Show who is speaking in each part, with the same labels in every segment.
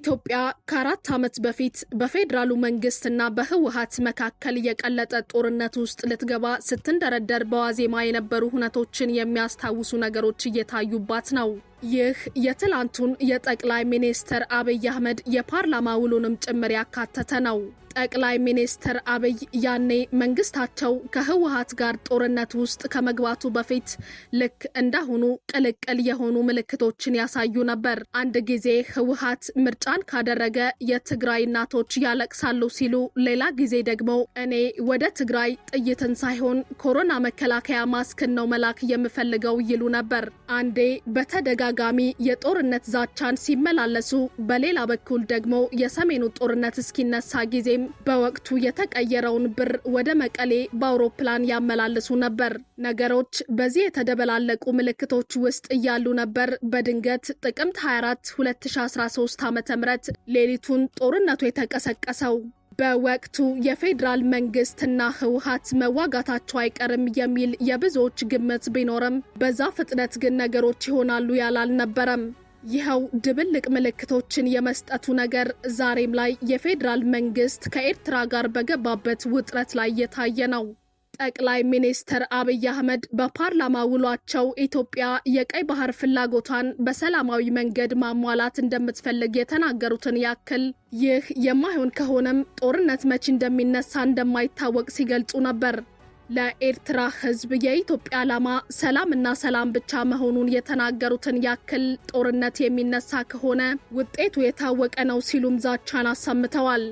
Speaker 1: ኢትዮጵያ ከ4 ዓመት በፊት በፌዴራሉ መንግስትና በህወሓት መካከል የቀለጠ ጦርነት ውስጥ ልትገባ ስትንደረደር በዋዜማ የነበሩ ሁነቶችን የሚያስታውሱ ነገሮች እየታዩባት ነው። ይህ የትላንቱን የጠቅላይ ሚኒስትር አብይ አህመድ የፓርላማ ውሉንም ጭምር ያካተተ ነው። ጠቅላይ ሚኒስትር አብይ ያኔ መንግስታቸው ከህወሓት ጋር ጦርነት ውስጥ ከመግባቱ በፊት ልክ እንዳሁኑ ቅልቅል የሆኑ ምልክቶችን ያሳዩ ነበር። አንድ ጊዜ ህወሓት ምርጫን ካደረገ የትግራይ እናቶች ያለቅሳሉ ሲሉ፣ ሌላ ጊዜ ደግሞ እኔ ወደ ትግራይ ጥይትን ሳይሆን ኮሮና መከላከያ ማስክን ነው መላክ የምፈልገው ይሉ ነበር። አንዴ በተደጋጋሚ የጦርነት ዛቻን ሲመላለሱ፣ በሌላ በኩል ደግሞ የሰሜኑ ጦርነት እስኪነሳ ጊዜም በወቅቱ የተቀየረውን ብር ወደ መቀሌ በአውሮፕላን ያመላልሱ ነበር። ነገሮች በዚህ የተደበላለቁ ምልክቶች ውስጥ እያሉ ነበር በድንገት ጥቅምት 24 2013 ዓ.ም ሌሊቱን ጦርነቱ የተቀሰቀሰው። በወቅቱ የፌዴራል መንግስትና ህወሓት መዋጋታቸው አይቀርም የሚል የብዙዎች ግምት ቢኖርም በዛ ፍጥነት ግን ነገሮች ይሆናሉ ያላልነበረም። ይኸው ድብልቅ ምልክቶችን የመስጠቱ ነገር ዛሬም ላይ የፌዴራል መንግስት ከኤርትራ ጋር በገባበት ውጥረት ላይ የታየ ነው። ጠቅላይ ሚኒስትር አብይ አህመድ በፓርላማ ውሏቸው ኢትዮጵያ የቀይ ባህር ፍላጎቷን በሰላማዊ መንገድ ማሟላት እንደምትፈልግ የተናገሩትን ያክል ይህ የማይሆን ከሆነም ጦርነት መቼ እንደሚነሳ እንደማይታወቅ ሲገልጹ ነበር። ለኤርትራ ህዝብ የኢትዮጵያ ዓላማ ሰላምና ሰላም ብቻ መሆኑን የተናገሩትን ያክል ጦርነት የሚነሳ ከሆነ ውጤቱ የታወቀ ነው ሲሉም ዛቻን አሰምተዋል።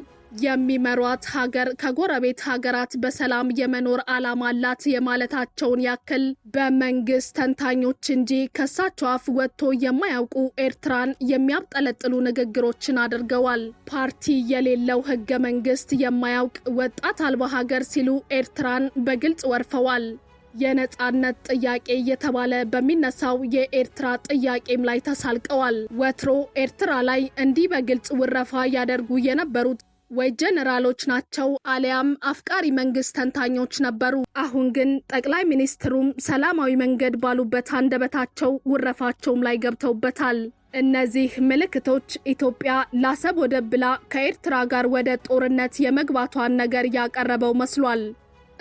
Speaker 1: የሚመሯት ሀገር ከጎረቤት ሀገራት በሰላም የመኖር ዓላማ አላት የማለታቸውን ያክል በመንግስት ተንታኞች እንጂ ከሳቸው አፍ ወጥቶ የማያውቁ ኤርትራን የሚያብጠለጥሉ ንግግሮችን አድርገዋል። ፓርቲ የሌለው ህገ መንግስት የማያውቅ ወጣት አልባ ሀገር ሲሉ ኤርትራን በግልጽ ወርፈዋል። የነጻነት ጥያቄ እየተባለ በሚነሳው የኤርትራ ጥያቄም ላይ ተሳልቀዋል። ወትሮ ኤርትራ ላይ እንዲህ በግልጽ ውረፋ ያደርጉ የነበሩት ወይ ጀነራሎች ናቸው አሊያም አፍቃሪ መንግስት ተንታኞች ነበሩ። አሁን ግን ጠቅላይ ሚኒስትሩም ሰላማዊ መንገድ ባሉበት አንደበታቸው ውረፋቸውም ላይ ገብተውበታል። እነዚህ ምልክቶች ኢትዮጵያ ለአሰብ ወደብ ብላ ከኤርትራ ጋር ወደ ጦርነት የመግባቷን ነገር ያቀረበው መስሏል።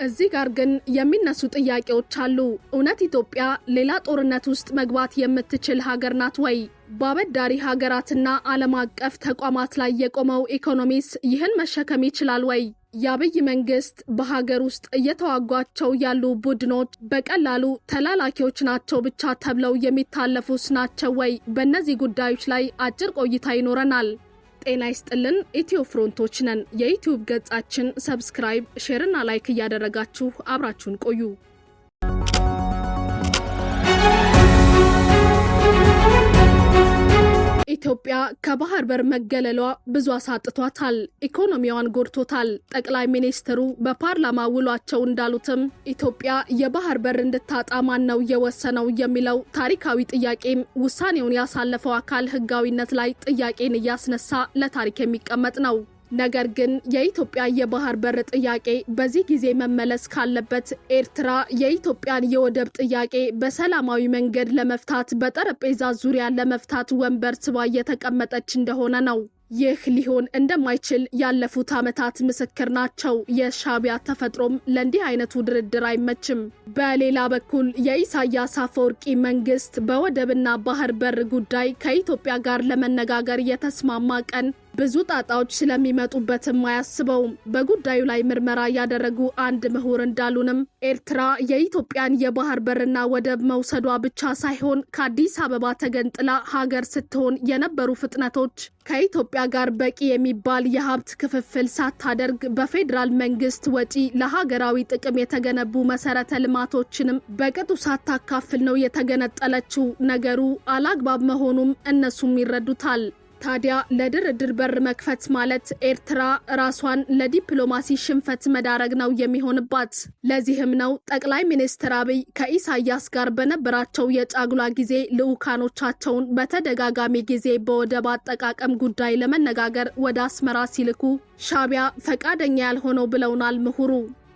Speaker 1: እዚህ ጋር ግን የሚነሱ ጥያቄዎች አሉ። እውነት ኢትዮጵያ ሌላ ጦርነት ውስጥ መግባት የምትችል ሀገር ናት ወይ? በአበዳሪ ሀገራትና ዓለም አቀፍ ተቋማት ላይ የቆመው ኢኮኖሚስ ይህን መሸከም ይችላል ወይ? የአብይ መንግስት በሀገር ውስጥ እየተዋጓቸው ያሉ ቡድኖች በቀላሉ ተላላኪዎች ናቸው ብቻ ተብለው የሚታለፉስ ናቸው ወይ? በእነዚህ ጉዳዮች ላይ አጭር ቆይታ ይኖረናል። ጤና ይስጥልን፣ ኢትዮ ፍሮንቶች ነን። የዩቲዩብ ገጻችን ሰብስክራይብ፣ ሼር እና ላይክ እያደረጋችሁ አብራችሁን ቆዩ። ኢትዮጵያ ከባህር በር መገለሏ ብዙ አሳጥቷታል፣ ኢኮኖሚዋን ጎድቶታል። ጠቅላይ ሚኒስትሩ በፓርላማ ውሏቸው እንዳሉትም ኢትዮጵያ የባህር በር እንድታጣ ማን ነው የወሰነው የሚለው ታሪካዊ ጥያቄም ውሳኔውን ያሳለፈው አካል ህጋዊነት ላይ ጥያቄን እያስነሳ ለታሪክ የሚቀመጥ ነው። ነገር ግን የኢትዮጵያ የባህር በር ጥያቄ በዚህ ጊዜ መመለስ ካለበት ኤርትራ የኢትዮጵያን የወደብ ጥያቄ በሰላማዊ መንገድ ለመፍታት በጠረጴዛ ዙሪያ ለመፍታት ወንበር ስባ እየተቀመጠች እንደሆነ ነው። ይህ ሊሆን እንደማይችል ያለፉት ዓመታት ምስክር ናቸው። የሻዕቢያ ተፈጥሮም ለእንዲህ አይነቱ ድርድር አይመችም። በሌላ በኩል የኢሳያስ አፈወርቂ መንግስት በወደብና ባህር በር ጉዳይ ከኢትዮጵያ ጋር ለመነጋገር የተስማማ ቀን ብዙ ጣጣዎች ስለሚመጡበትም አያስበውም። በጉዳዩ ላይ ምርመራ ያደረጉ አንድ ምሁር እንዳሉንም ኤርትራ የኢትዮጵያን የባህር በርና ወደብ መውሰዷ ብቻ ሳይሆን ከአዲስ አበባ ተገንጥላ ሀገር ስትሆን የነበሩ ፍጥነቶች ከኢትዮጵያ ጋር በቂ የሚባል የሀብት ክፍፍል ሳታደርግ በፌዴራል መንግስት ወጪ ለሀገራዊ ጥቅም የተገነቡ መሰረተ ልማቶችንም በቅጡ ሳታካፍል ነው የተገነጠለችው። ነገሩ አላግባብ መሆኑም እነሱም ይረዱታል። ታዲያ ለድርድር በር መክፈት ማለት ኤርትራ ራሷን ለዲፕሎማሲ ሽንፈት መዳረግ ነው የሚሆንባት። ለዚህም ነው ጠቅላይ ሚኒስትር አብይ ከኢሳያስ ጋር በነበራቸው የጫጉላ ጊዜ ልዑካኖቻቸውን በተደጋጋሚ ጊዜ በወደብ አጠቃቀም ጉዳይ ለመነጋገር ወደ አስመራ ሲልኩ ሻዕቢያ ፈቃደኛ ያልሆነው ብለውናል ምሁሩ።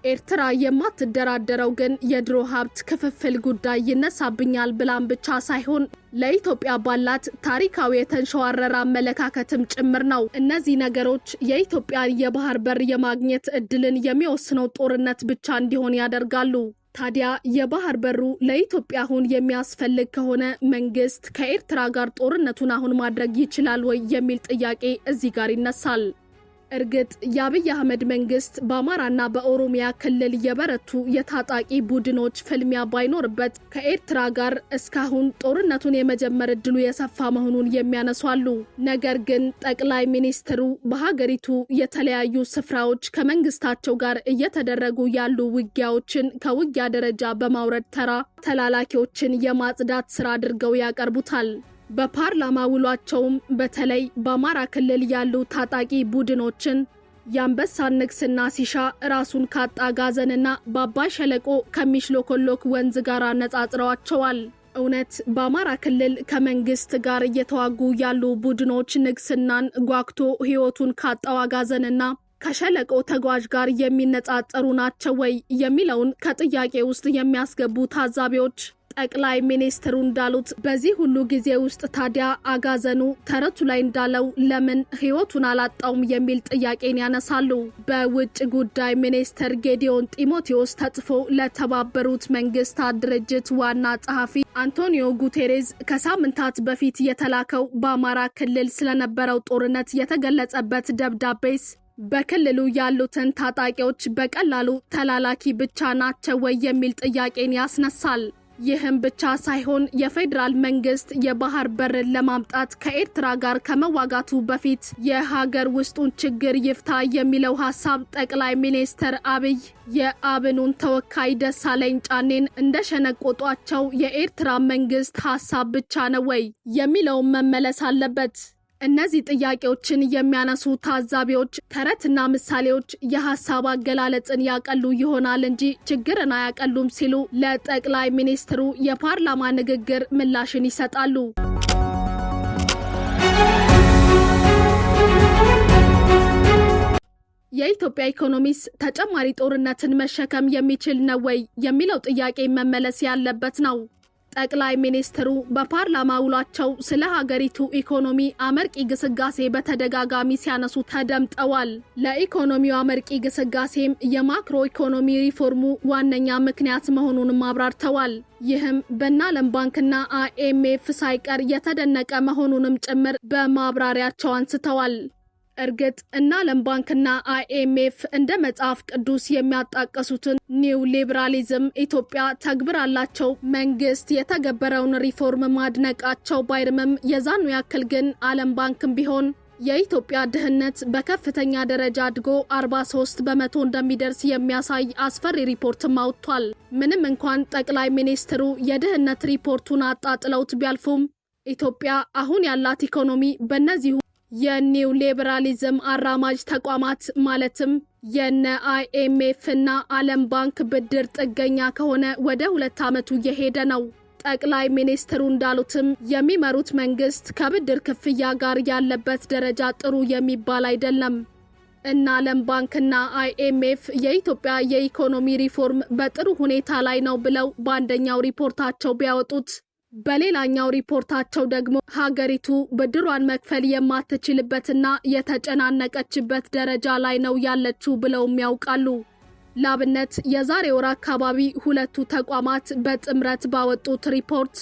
Speaker 1: ኤርትራ የማትደራደረው ግን የድሮ ሀብት ክፍፍል ጉዳይ ይነሳብኛል ብላም ብቻ ሳይሆን ለኢትዮጵያ ባላት ታሪካዊ የተንሸዋረረ አመለካከትም ጭምር ነው። እነዚህ ነገሮች የኢትዮጵያን የባህር በር የማግኘት እድልን የሚወስነው ጦርነት ብቻ እንዲሆን ያደርጋሉ። ታዲያ የባህር በሩ ለኢትዮጵያ አሁን የሚያስፈልግ ከሆነ መንግስት ከኤርትራ ጋር ጦርነቱን አሁን ማድረግ ይችላል ወይ የሚል ጥያቄ እዚህ ጋር ይነሳል። እርግጥ የአብይ አህመድ መንግስት በአማራና በኦሮሚያ ክልል የበረቱ የታጣቂ ቡድኖች ፍልሚያ ባይኖርበት ከኤርትራ ጋር እስካሁን ጦርነቱን የመጀመር እድሉ የሰፋ መሆኑን የሚያነሱ አሉ። ነገር ግን ጠቅላይ ሚኒስትሩ በሀገሪቱ የተለያዩ ስፍራዎች ከመንግስታቸው ጋር እየተደረጉ ያሉ ውጊያዎችን ከውጊያ ደረጃ በማውረድ ተራ ተላላኪዎችን የማጽዳት ስራ አድርገው ያቀርቡታል። በፓርላማ ውሏቸውም በተለይ በአማራ ክልል ያሉ ታጣቂ ቡድኖችን የአንበሳን ንግስና ሲሻ ራሱን ካጣ ጋዘንና በአባይ ሸለቆ ከሚሽሎኮሎክ ወንዝ ጋር አነጻጽረዋቸዋል። እውነት በአማራ ክልል ከመንግስት ጋር እየተዋጉ ያሉ ቡድኖች ንግስናን ጓግቶ ህይወቱን ካጣው አጋዘንና ከሸለቆ ተጓዥ ጋር የሚነጻጸሩ ናቸው ወይ የሚለውን ከጥያቄ ውስጥ የሚያስገቡ ታዛቢዎች ጠቅላይ ሚኒስትሩ እንዳሉት በዚህ ሁሉ ጊዜ ውስጥ ታዲያ አጋዘኑ ተረቱ ላይ እንዳለው ለምን ህይወቱን አላጣውም የሚል ጥያቄን ያነሳሉ። በውጭ ጉዳይ ሚኒስትር ጌዲዮን ጢሞቴዎስ ተጽፎ ለተባበሩት መንግስታት ድርጅት ዋና ጸሐፊ አንቶኒዮ ጉቴሬዝ ከሳምንታት በፊት የተላከው በአማራ ክልል ስለነበረው ጦርነት የተገለጸበት ደብዳቤስ በክልሉ ያሉትን ታጣቂዎች በቀላሉ ተላላኪ ብቻ ናቸው ወይ የሚል ጥያቄን ያስነሳል። ይህም ብቻ ሳይሆን የፌዴራል መንግስት የባህር በርን ለማምጣት ከኤርትራ ጋር ከመዋጋቱ በፊት የሀገር ውስጡን ችግር ይፍታ የሚለው ሐሳብ ጠቅላይ ሚኒስትር አብይ የአብኑን ተወካይ ደሳለኝ ጫኔን እንደሸነቆጧቸው የኤርትራ መንግስት ሐሳብ ብቻ ነው ወይ የሚለው መመለስ አለበት። እነዚህ ጥያቄዎችን የሚያነሱ ታዛቢዎች ተረትና ምሳሌዎች የሐሳብ አገላለጽን ያቀሉ ይሆናል እንጂ ችግርን አያቀሉም ሲሉ ለጠቅላይ ሚኒስትሩ የፓርላማ ንግግር ምላሽን ይሰጣሉ። የኢትዮጵያ ኢኮኖሚስ ተጨማሪ ጦርነትን መሸከም የሚችል ነው ወይ የሚለው ጥያቄ መመለስ ያለበት ነው። ጠቅላይ ሚኒስትሩ በፓርላማ ውሏቸው ስለ ሀገሪቱ ኢኮኖሚ አመርቂ ግስጋሴ በተደጋጋሚ ሲያነሱ ተደምጠዋል። ለኢኮኖሚው አመርቂ ግስጋሴም የማክሮ ኢኮኖሚ ሪፎርሙ ዋነኛ ምክንያት መሆኑንም አብራርተዋል። ይህም በዓለም ባንክና IMF ሳይቀር የተደነቀ መሆኑንም ጭምር በማብራሪያቸው አንስተዋል። እርግጥ ዓለም ባንክና IMF እንደ መጽሐፍ ቅዱስ የሚያጣቀሱትን ኒው ሊበራሊዝም ኢትዮጵያ ተግብራላቸው መንግስት የተገበረውን ሪፎርም ማድነቃቸው ባይርምም የዛኑ ያክል ግን ዓለም ባንክም ቢሆን የኢትዮጵያ ድህነት በከፍተኛ ደረጃ አድጎ 43 በመቶ እንደሚደርስ የሚያሳይ አስፈሪ ሪፖርትም አውጥቷል። ምንም እንኳን ጠቅላይ ሚኒስትሩ የድህነት ሪፖርቱን አጣጥለውት ቢያልፉም ኢትዮጵያ አሁን ያላት ኢኮኖሚ በእነዚሁ የኒው ሊበራሊዝም አራማጅ ተቋማት ማለትም የነ IMF እና ዓለም ባንክ ብድር ጥገኛ ከሆነ ወደ 2 ዓመቱ እየሄደ ነው። ጠቅላይ ሚኒስትሩ እንዳሉትም የሚመሩት መንግስት ከብድር ክፍያ ጋር ያለበት ደረጃ ጥሩ የሚባል አይደለም። እና ዓለም ባንክና IMF የኢትዮጵያ የኢኮኖሚ ሪፎርም በጥሩ ሁኔታ ላይ ነው ብለው በአንደኛው ሪፖርታቸው ቢያወጡት በሌላኛው ሪፖርታቸው ደግሞ ሀገሪቱ ብድሯን መክፈል የማትችልበትና የተጨናነቀችበት ደረጃ ላይ ነው ያለችው ብለውም ያውቃሉ። ላብነት የዛሬ ወር አካባቢ ሁለቱ ተቋማት በጥምረት ባወጡት ሪፖርት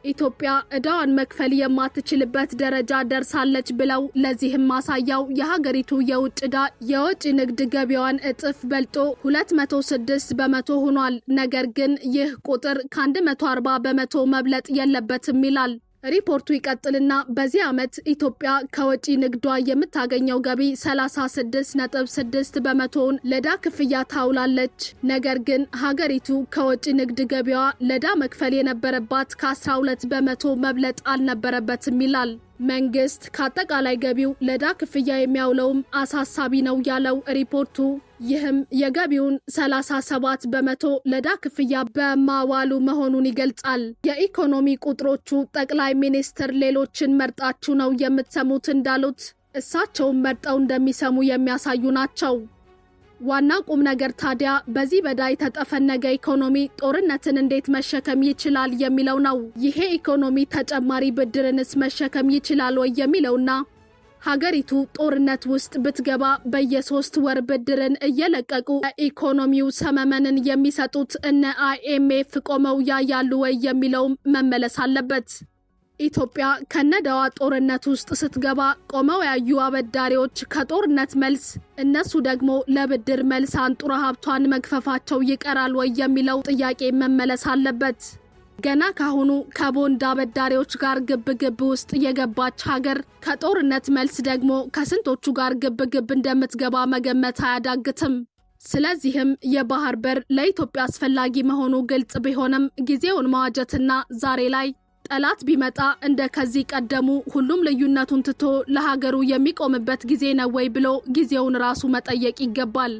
Speaker 1: ኢትዮጵያ ዕዳዋን መክፈል የማትችልበት ደረጃ ደርሳለች ብለው ለዚህም ማሳያው የሀገሪቱ የውጭ ዕዳ የውጭ ንግድ ገቢዋን እጥፍ በልጦ 206 በመቶ ሆኗል። ነገር ግን ይህ ቁጥር ከ140 በመቶ መብለጥ የለበትም ይላል። ሪፖርቱ ይቀጥልና በዚህ ዓመት ኢትዮጵያ ከወጪ ንግዷ የምታገኘው ገቢ 36.6 በመቶውን ለዕዳ ክፍያ ታውላለች። ነገር ግን ሀገሪቱ ከወጪ ንግድ ገቢዋ ለዕዳ መክፈል የነበረባት ከ12 በመቶ መብለጥ አልነበረበትም ይላል። መንግስት ከአጠቃላይ ገቢው ለዕዳ ክፍያ የሚያውለውም አሳሳቢ ነው ያለው ሪፖርቱ ይህም የገቢውን 37 በመቶ ለዕዳ ክፍያ በማዋሉ መሆኑን ይገልጻል። የኢኮኖሚ ቁጥሮቹ ጠቅላይ ሚኒስትር ሌሎችን መርጣችሁ ነው የምትሰሙት እንዳሉት እሳቸውን መርጠው እንደሚሰሙ የሚያሳዩ ናቸው። ዋና ቁም ነገር ታዲያ በዚህ በዳይ ተጠፈነገ ኢኮኖሚ ጦርነትን እንዴት መሸከም ይችላል የሚለው ነው። ይሄ ኢኮኖሚ ተጨማሪ ብድርንስ መሸከም ይችላል ወይ የሚለውና ሀገሪቱ ጦርነት ውስጥ ብትገባ በየ3 ወር ብድርን እየለቀቁ ኢኮኖሚው ሰመመንን የሚሰጡት እነ IMF ቆመው ያያሉ ወይ የሚለው መመለስ አለበት። ኢትዮጵያ ከነዳዋ ጦርነት ውስጥ ስትገባ ቆመው ያዩ አበዳሪዎች ከጦርነት መልስ እነሱ ደግሞ ለብድር መልስ አንጡራ ሀብቷን መግፈፋቸው ይቀራል ወይ የሚለው ጥያቄ መመለስ አለበት። ገና ካሁኑ ከቦንድ አበዳሪዎች ጋር ግብግብ ውስጥ የገባች ሀገር ከጦርነት መልስ ደግሞ ከስንቶቹ ጋር ግብግብ እንደምትገባ መገመት አያዳግትም። ስለዚህም የባህር በር ለኢትዮጵያ አስፈላጊ መሆኑ ግልጽ ቢሆንም ጊዜውን መዋጀትና ዛሬ ላይ ጠላት ቢመጣ እንደ ከዚህ ቀደሙ ሁሉም ልዩነቱን ትቶ ለሀገሩ የሚቆምበት ጊዜ ነው ወይ ብሎ ጊዜውን ራሱ መጠየቅ ይገባል።